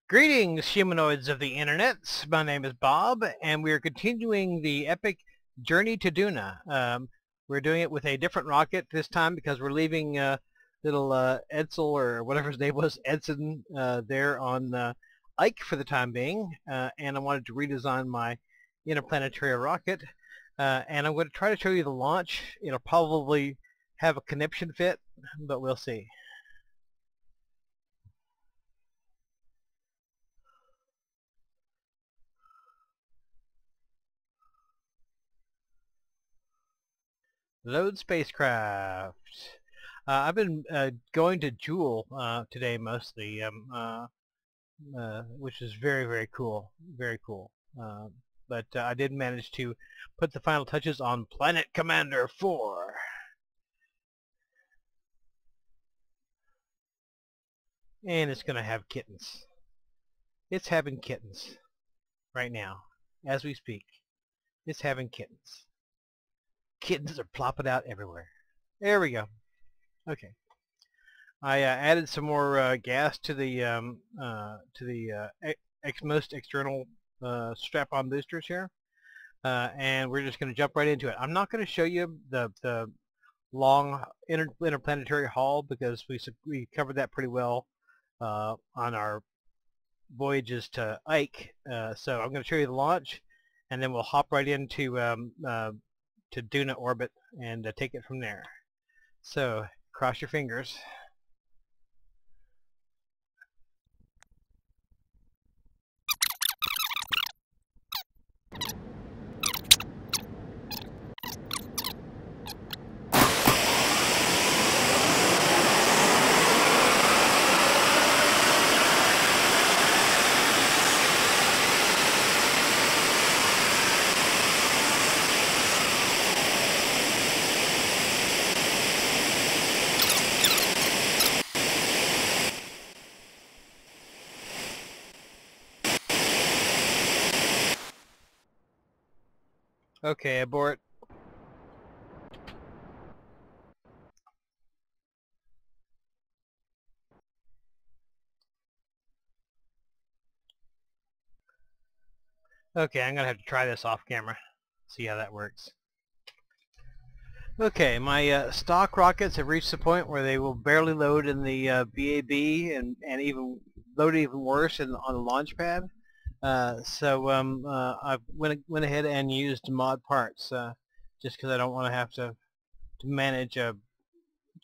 Greetings, humanoids of the internet. My name is Bob, and we are continuing the epic journey to Duna. We're doing it with a different rocket this time because we're leaving little Edsel, or whatever his name was, Edson, there on Ike for the time being. And I wanted to redesign my interplanetary rocket. And I'm going to try to show you the launch. It'll probably have a conniption fit, but we'll see. Load spacecraft. I've been going to Joule today mostly, which is very, very cool. Very cool. But I did manage to put the final touches on Planet Commander 4. And it's going to have kittens. It's having kittens right now, as we speak. It's having kittens. Kittens are plopping out everywhere. There we go. Okay. I added some more gas to the most external strap-on boosters here, and we're just going to jump right into it. I'm not going to show you the long interplanetary haul because we covered that pretty well on our voyages to Ike. So I'm going to show you the launch, and then we'll hop right into to Duna orbit and take it from there. So cross your fingers. Okay, abort. Okay, I'm gonna have to try this off camera, see how that works. Okay, my stock rockets have reached the point where they will barely load in the BAB and even load even worse on the launch pad. So I went ahead and used mod parts just because I don't want to have to manage a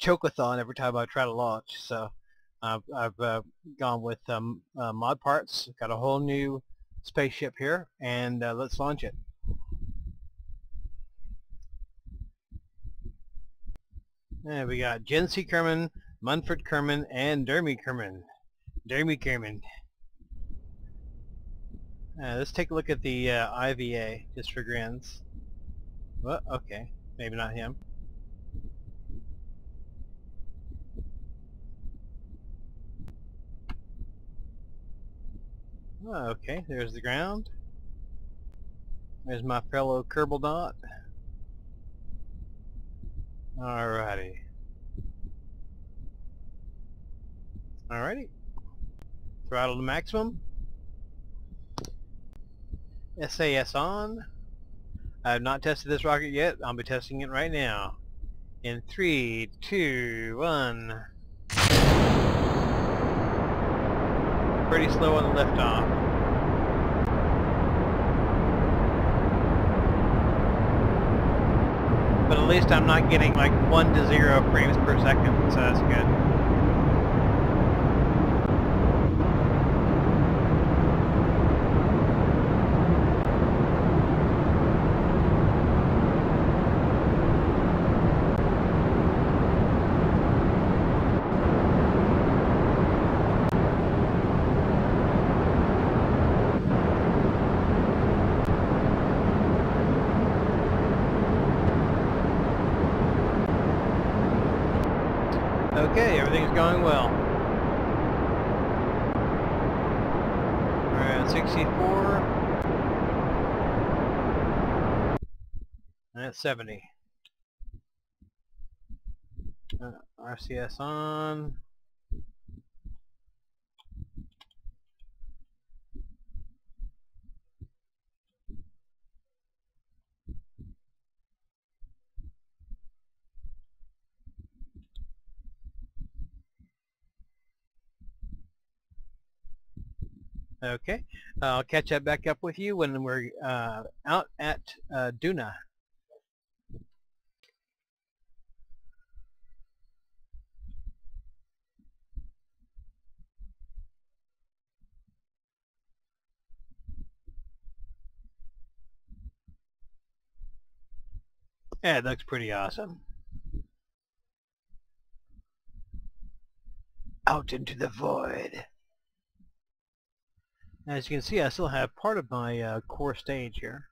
chokeathon every time I try to launch. So I've gone with mod parts. Got a whole new spaceship here, and let's launch it. And we got Jency Kerman, Munford Kerman, and Dermy Kerman. Let's take a look at the IVA, just for grins. Well, okay, maybe not him. Okay, there's the ground. There's my fellow kerbalnaut. Alrighty. Throttle to maximum. SAS on. I have not tested this rocket yet. I'll be testing it right now. In 3, 2, 1. Pretty slow on the liftoff. But at least I'm not getting like 1 to 0 frames per second, so that's good. Okay, everything's going well. We're at 64. And at 70. RCS on. Okay, I'll catch that back up with you when we're out at Duna. Yeah, it looks pretty awesome. Out into the void. As you can see, I still have part of my core stage here.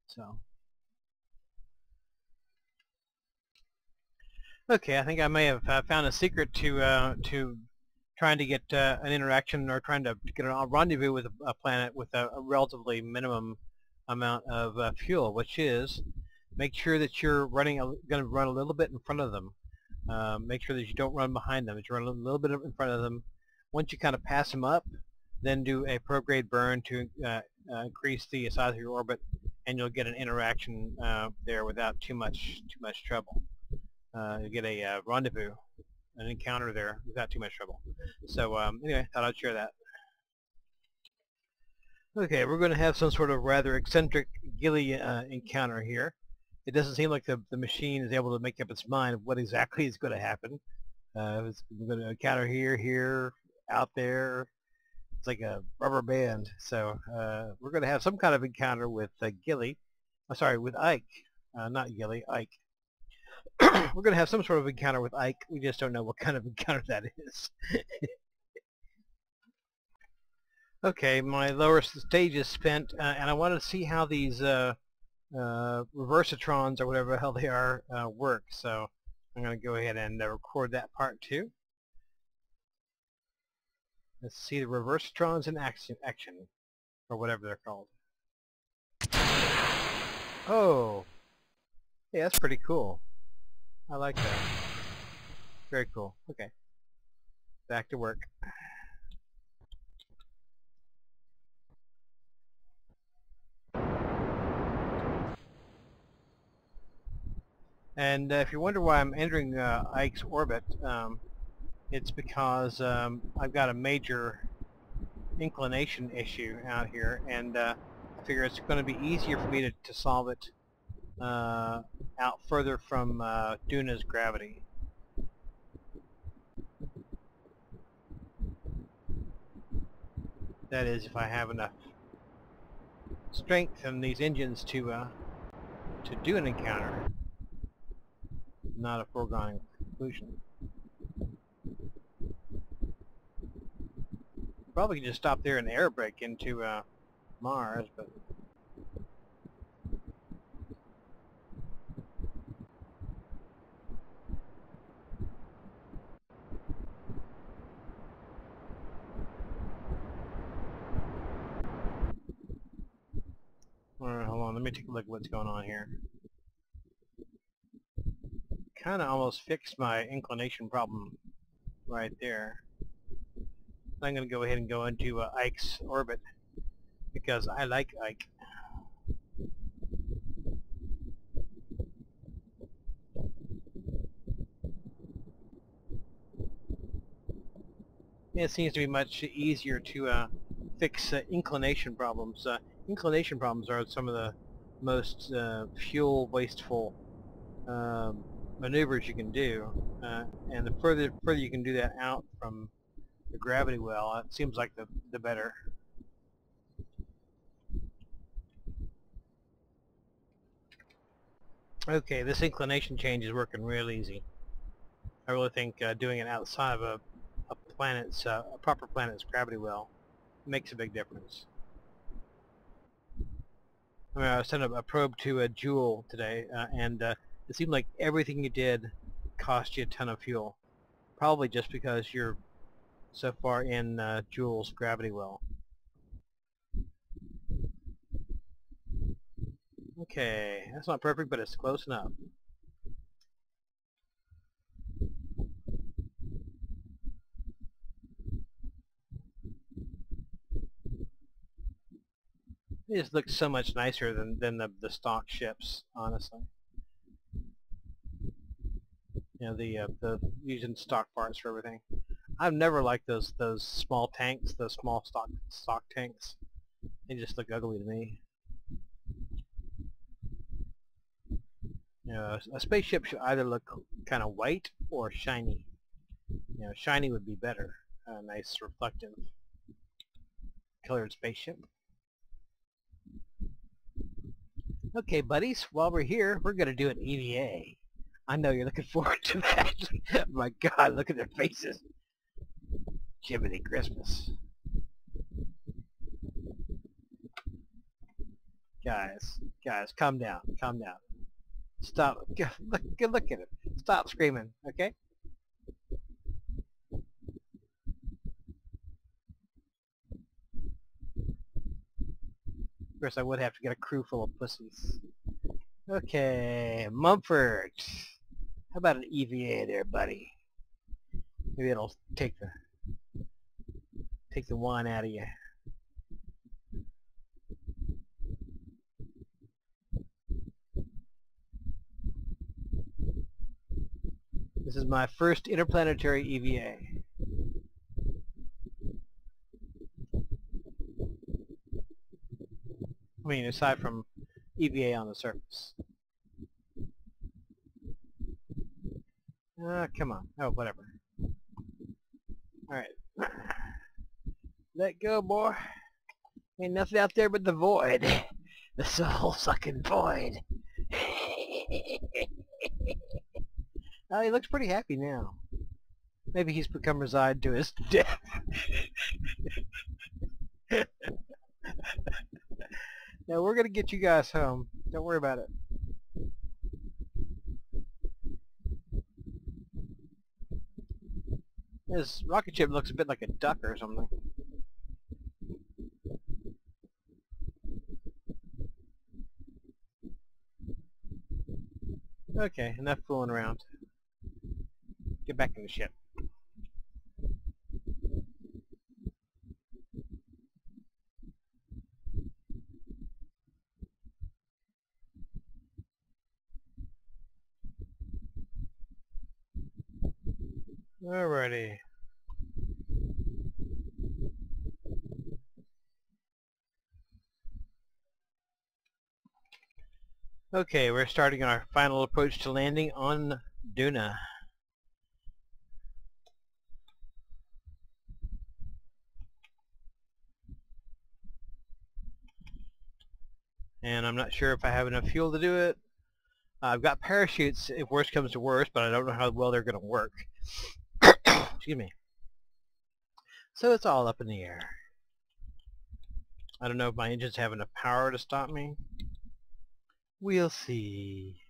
So, okay, I think I may have found a secret to trying to get an interaction or trying to get a rendezvous with a planet with a relatively minimum amount of fuel, which is make sure that you're going to run a little bit in front of them. Make sure that you don't run behind them, that you run a little bit in front of them. Once you kind of pass them up, then do a prograde burn to increase the size of your orbit, and you'll get an interaction there without too much trouble. You'll get a rendezvous, an encounter there without too much trouble. So anyway, thought I'd share that. Okay, we're going to have some sort of rather eccentric Gilly encounter here. It doesn't seem like the machine is able to make up its mind of what exactly is going to happen. We're going to encounter here, out there. It's like a rubber band. So we're going to have some kind of encounter with Gilly. Sorry, with Ike. Not Gilly, Ike. We're going to have some sort of encounter with Ike. We just don't know what kind of encounter that is. Okay, my lower stage is spent, and I want to see how these reversatrons, or whatever the hell they are, work. So I'm going to go ahead and record that part too. Let's see the reversatrons in action, or whatever they're called. Oh, yeah, that's pretty cool. I like that. Very cool. Okay, back to work. And if you wonder why I'm entering Ike's orbit, it's because I've got a major inclination issue out here, and I figure it's going to be easier for me to solve it out further from Duna's gravity. That is, if I have enough strength in these engines to do an encounter. Not a foregone conclusion. Probably could just stop there and air brake into Mars, but alright, hold on, let me take a look at what's going on here. Kind of almost fixed my inclination problem right there. I'm going to go ahead and go into Ike's orbit because I like Ike. It seems to be much easier to fix inclination problems. Inclination problems are some of the most fuel wasteful maneuvers you can do, and the further you can do that out from the gravity well, it seems like the better. Okay, this inclination change is working real easy. I really think doing it outside of a proper planet's gravity well makes a big difference. I mean, I sent a probe to a Joule today, and it seemed like everything you did cost you a ton of fuel. Probably just because you're so far in Joule's gravity well. Okay, that's not perfect, but it's close enough. It just looks so much nicer than the stock ships, honestly. You know, the using stock parts for everything. I've never liked those small tanks, those small stock tanks. They just look ugly to me. You know, a spaceship should either look kind of white or shiny. You know, shiny would be better. A nice reflective colored spaceship. Okay, buddies, while we're here, we're going to do an EVA. I know you're looking forward to that. My God, look at their faces. Jiminy Christmas. Guys, calm down, calm down. Stop. Look at it. Stop screaming, okay? Of course, I would have to get a crew full of pussies. Okay, Mumford. How about an EVA there, buddy? Maybe it'll take the wine out of you. This is my first interplanetary EVA. I mean, aside from EVA on the surface. Come on. Oh, whatever. Alright. Let go, boy. Ain't nothing out there but the void. The soul-sucking void. Oh, he looks pretty happy now. Maybe he's become resigned to his death. Now, we're going to get you guys home. Don't worry about it. This rocket ship looks a bit like a duck or something. Okay, enough fooling around. Get back in the ship. Alrighty. Okay, we're starting our final approach to landing on Duna. And I'm not sure if I have enough fuel to do it. I've got parachutes if worst comes to worst, but I don't know how well they're going to work. Excuse me. So it's all up in the air. I don't know if my engines have enough power to stop me. We'll see.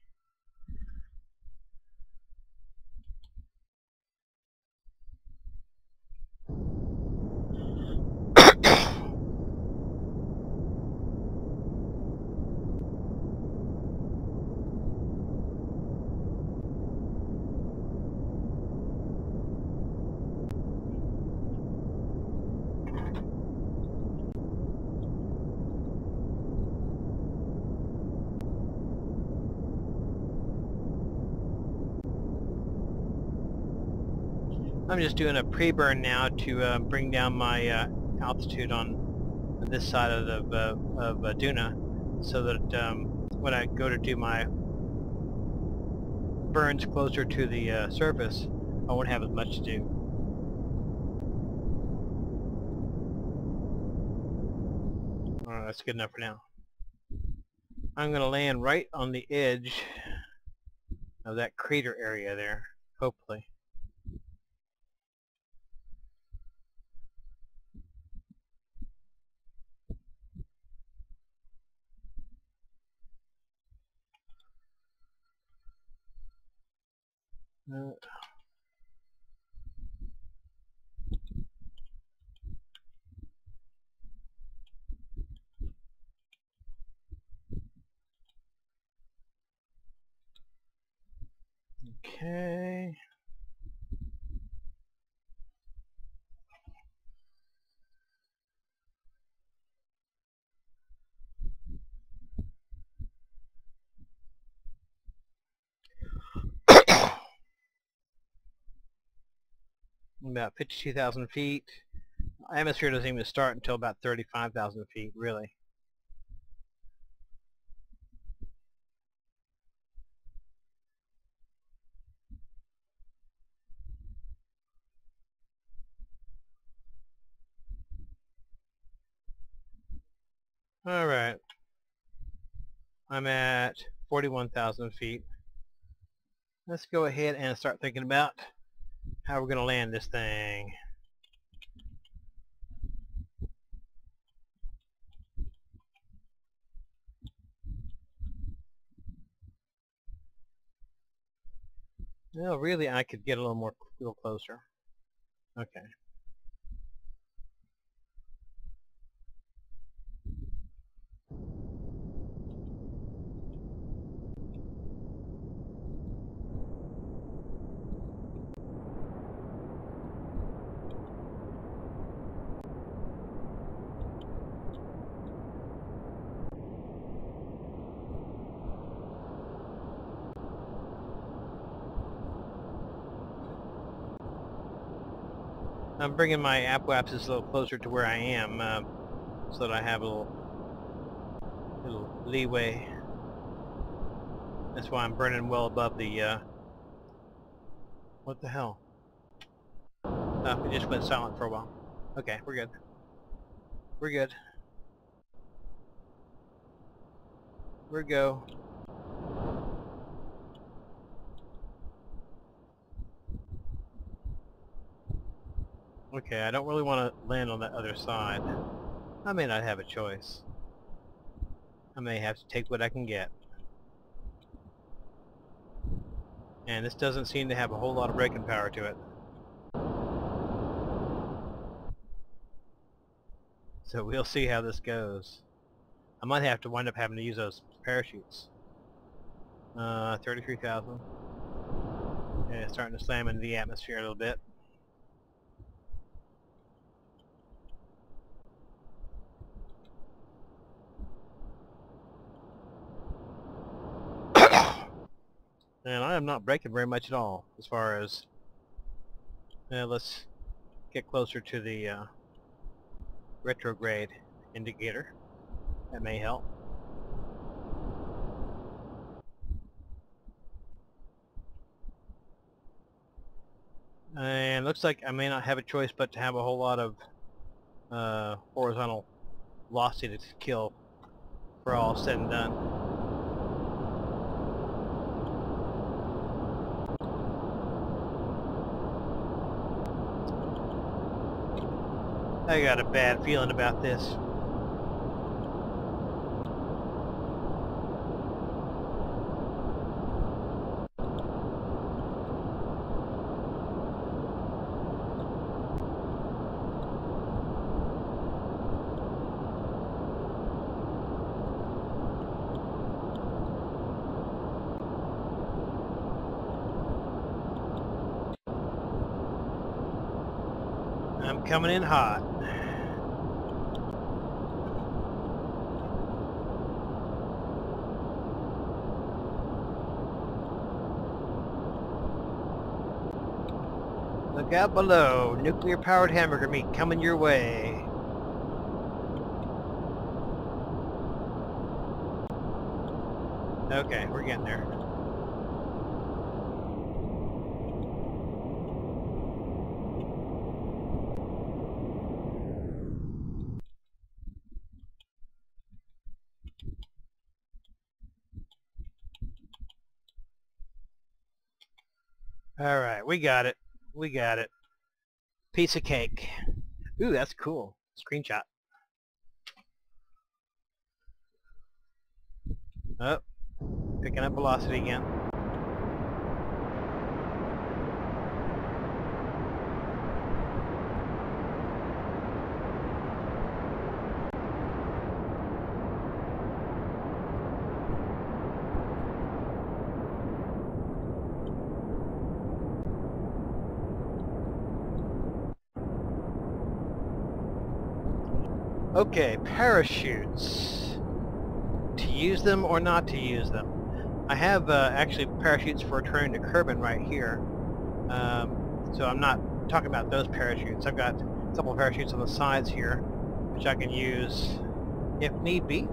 I'm just doing a pre-burn now to bring down my altitude on this side of Duna, so that when I go to do my burns closer to the surface, I won't have as much to do. Alright, that's good enough for now. I'm going to land right on the edge of that crater area there, hopefully. Okay. about 52,000 feet. Atmosphere doesn't even start until about 35,000 feet, really. Alright. I'm at 41,000 feet. Let's go ahead and start thinking about how we're going to land this thing. Well, really, I could get a little closer. Okay. I'm bringing my apoapsis a little closer to where I am, so that I have a little leeway. That's why I'm burning well above the, what the hell? It just went silent for a while. Okay, we're good. We're good. We're go. Okay, I don't really want to land on that other side. I may not have a choice. I may have to take what I can get. And this doesn't seem to have a whole lot of braking power to it. So we'll see how this goes. I might have to wind up having to use those parachutes. 33,000. Yeah, it's starting to slam into the atmosphere a little bit. And I am not braking very much at all, as far as... let's get closer to the retrograde indicator. That may help. And looks like I may not have a choice but to have a whole lot of horizontal velocity to kill for all said and done. I got a bad feeling about this. I'm coming in hot. Look out below. Nuclear-powered hamburger meat coming your way. Okay, we're getting there. Alright, we got it. We got it. Piece of cake. Ooh, that's cool. Screenshot. Oh, picking up velocity again. Okay, parachutes. To use them or not to use them. I have actually parachutes for returning to Kerbin right here. So I'm not talking about those parachutes. I've got a couple of parachutes on the sides here, which I can use if need be.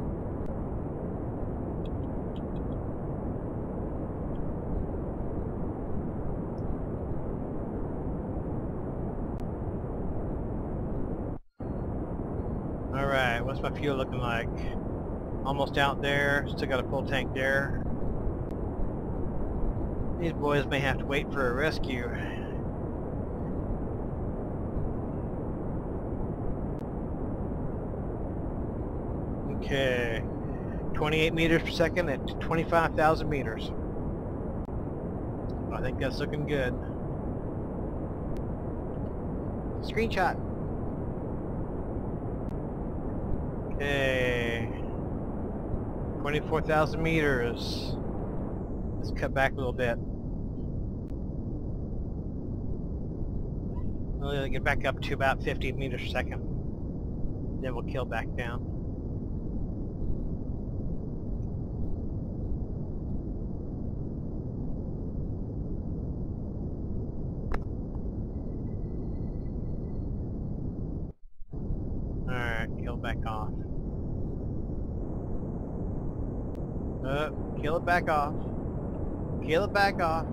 Alright, what's my fuel looking like? Almost out there, still got a full tank there. These boys may have to wait for a rescue. Okay, 28 meters per second at 25,000 meters. I think that's looking good. Screenshot. Okay, 24,000 meters. Let's cut back a little bit. We'll get back up to about 50 meters per second. Then we'll kill back down. Alright, kill back off. Kill it back off. Kill it back off.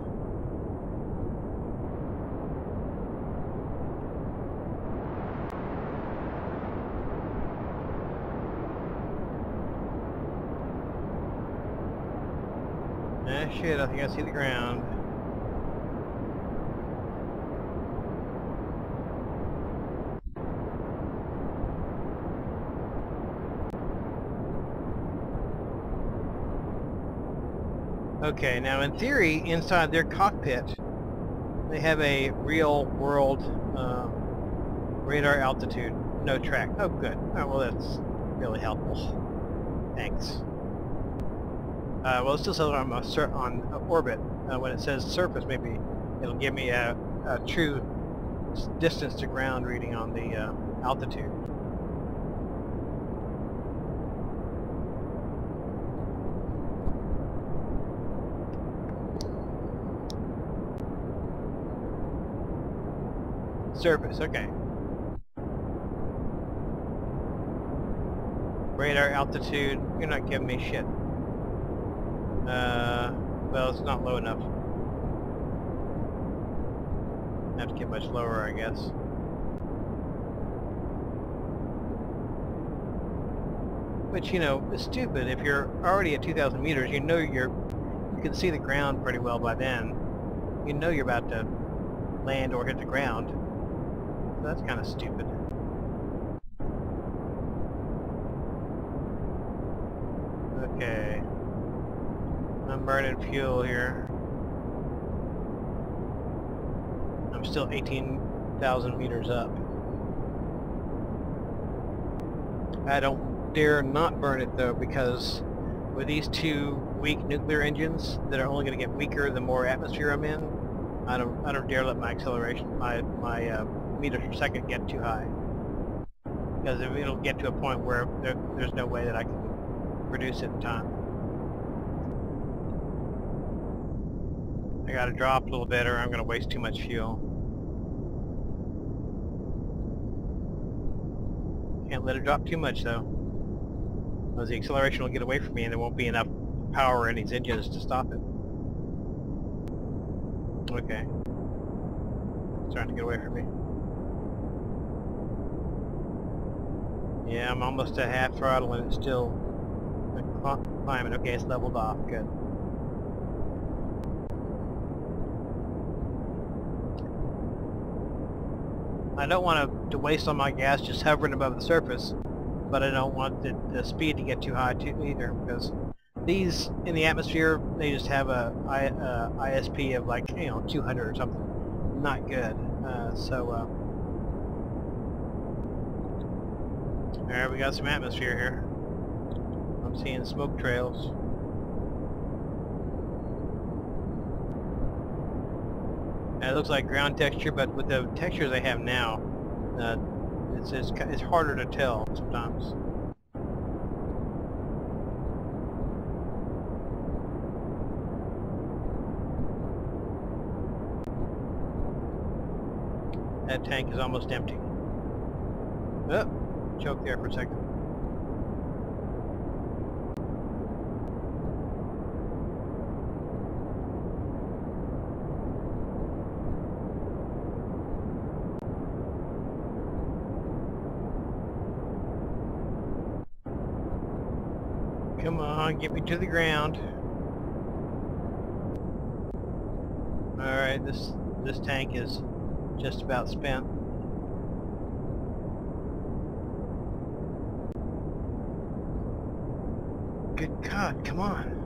Ah, shit, I think I see the ground. Okay, now in theory, inside their cockpit, they have a real-world radar altitude, no track. Oh, good. Oh, well, that's really helpful. Thanks. Well, it still says I'm on orbit. When it says surface, maybe it'll give me a true distance to ground reading on the altitude. Surface, okay. Radar altitude, you're not giving me shit. Well, it's not low enough. I have to get much lower, I guess. Which, you know, is stupid. If you're already at 2,000 meters, you know you can see the ground pretty well by then. You know you're about to land or hit the ground. So that's kind of stupid. Okay. I'm burning fuel here. I'm still 18,000 meters up. I don't dare not burn it though, because with these two weak nuclear engines that are only going to get weaker the more atmosphere I'm in, I don't dare let my acceleration, my meters per second get too high, because it'll get to a point where there's no way that I can reduce it in time. I gotta drop a little bit or I'm gonna waste too much fuel. Can't let it drop too much though, because the acceleration will get away from me and there won't be enough power in these engines to stop it. Okay. It's trying to get away from me. Yeah, I'm almost at half throttle and it's still climbing. Okay, it's leveled off. Good. I don't want to waste all my gas just hovering above the surface, but I don't want the speed to get too high too either, because these in the atmosphere, they just have a ISP of like, you know, 200 or something. Not good. Alright, we got some atmosphere here. I'm seeing smoke trails. It looks like ground texture, but with the textures they have now, it's harder to tell sometimes. That tank is almost empty. Oh, choked there for a second. Come on, get me to the ground. Alright, this tank is just about spent. Good God, come on.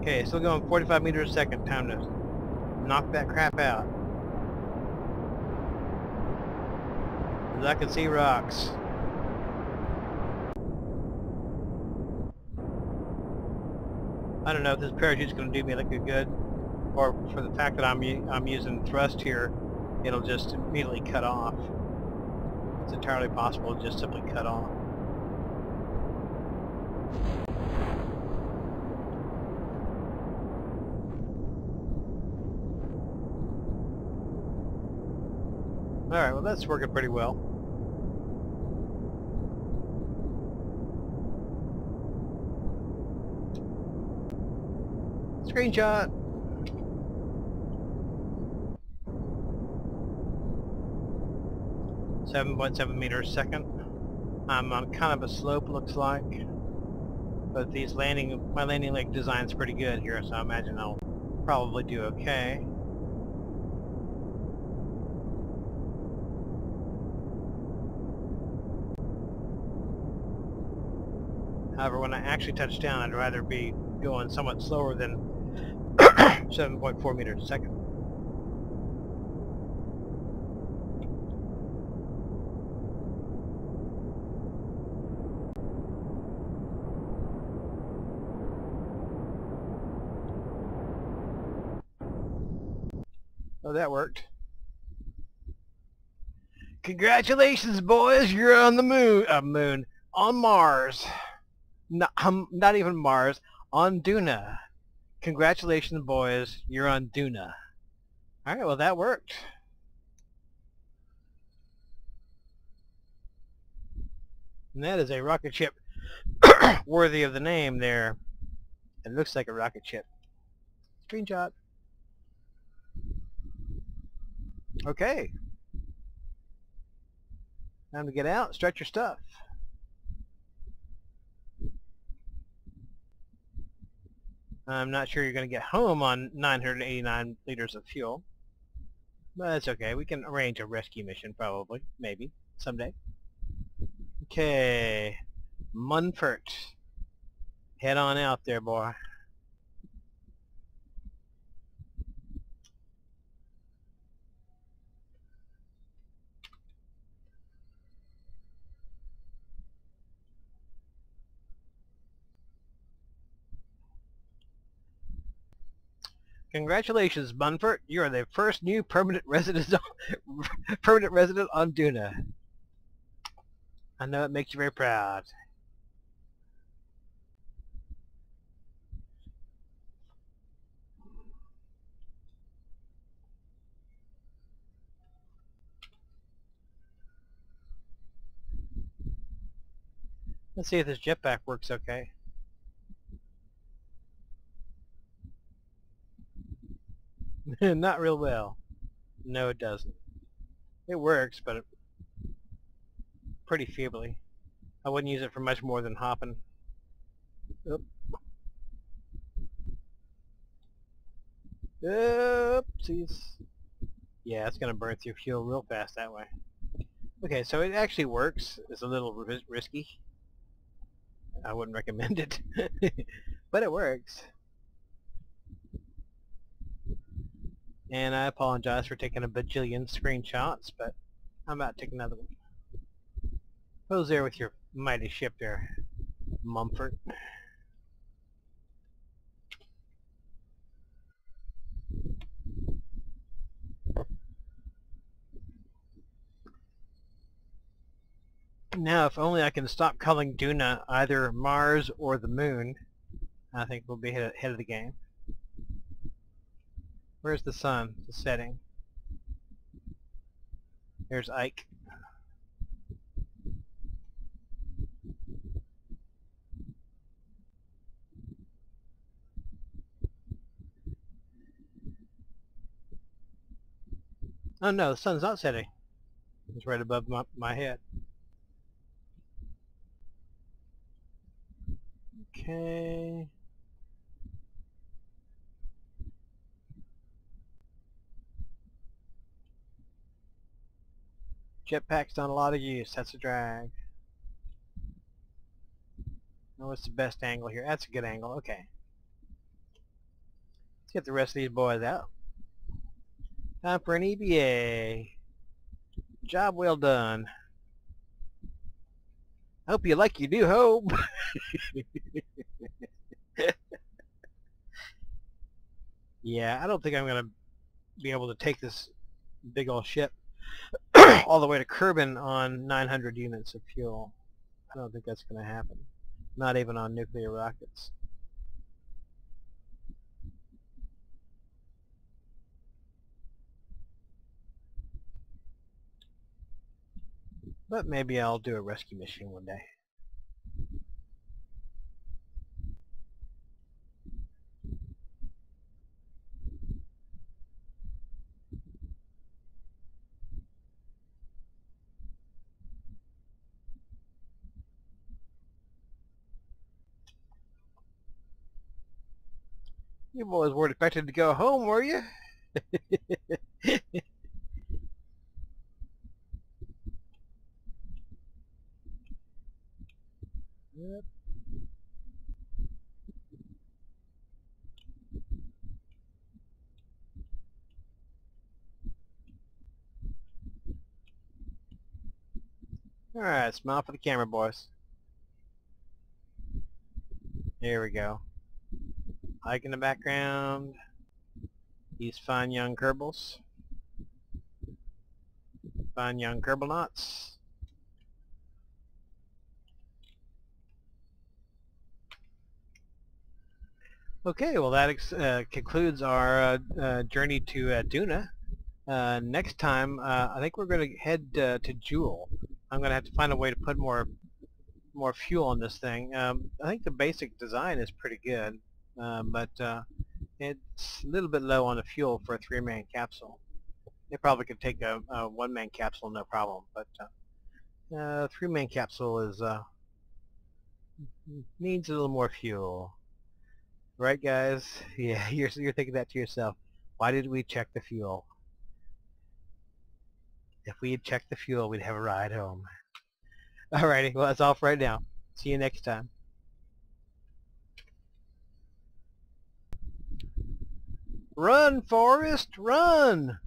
Okay, still going 45 meters a second. Time to knock that crap out. 'Cause I can see rocks. I don't know if this parachute's going to do me like a good, or for the fact that I'm using thrust here, it'll just immediately cut off. It's entirely possible to just simply cut off. Alright, well that's working pretty well. Screenshot! .7 meters a second. I'm on kind of a slope, looks like. But my landing leg design's pretty good here, so I imagine I'll probably do okay. However, when I actually touch down, I'd rather be going somewhat slower than 7.4 meters a second. Oh, that worked. Congratulations, boys! You're on the moon. On Mars. Not even Mars. On Duna. Congratulations, boys. You're on Duna. Alright, well that worked. And that is a rocket ship worthy of the name there. It looks like a rocket ship. Screenshot. Okay. Time to get out, stretch your stuff. I'm not sure you're going to get home on 989 liters of fuel. But that's okay. We can arrange a rescue mission, probably. Maybe. Someday. Okay. Munfort. Head on out there, boy. Congratulations, Munfort. You are the first new permanent resident on Duna. I know it makes you very proud. Let's see if this jetpack works okay. Not real well. No, it doesn't. It works, but pretty feebly. I wouldn't use it for much more than hopping. Oop. Oopsies. Yeah, it's going to burn through fuel real fast that way. Okay, so it actually works. It's a little risky. I wouldn't recommend it. But it works. And I apologize for taking a bajillion screenshots, but I'm about to take another one. Who's there with your mighty ship there, Mumford? Now, if only I can stop calling Duna either Mars or the moon, I think we'll be ahead of the game. Where's the sun? The setting. There's Ike. Oh no, the sun's not setting. It's right above my head. Okay. Jetpack's done a lot of use. That's a drag. Oh, what's the best angle here? That's a good angle. Okay. Let's get the rest of these boys out. Time for an EBA. Job well done. Hope you like your new home. Yeah, I don't think I'm going to be able to take this big old ship all the way to Kerbin on 900 units of fuel. I don't think that's going to happen. Not even on nuclear rockets. But maybe I'll do a rescue mission one day. You boys weren't expected to go home, were you? Yep. Alright, smile for the camera, boys. Here we go. Ike in the background. These fine young Kerbals. Fine young kerbalnauts. Okay, well that concludes our journey to Duna. Next time, I think we're going to head to Jewel. I'm going to have to find a way to put more fuel on this thing. I think the basic design is pretty good, but it's a little bit low on the fuel for a 3-man capsule. They probably could take a 1-man capsule no problem, but 3-man capsule is needs a little more fuel. Right, guys? Yeah, you're thinking that to yourself. Why did we check the fuel? If we had checked the fuel, we'd have a ride home. Alrighty, well that's all for right now. See you next time. Run, Forrest, run!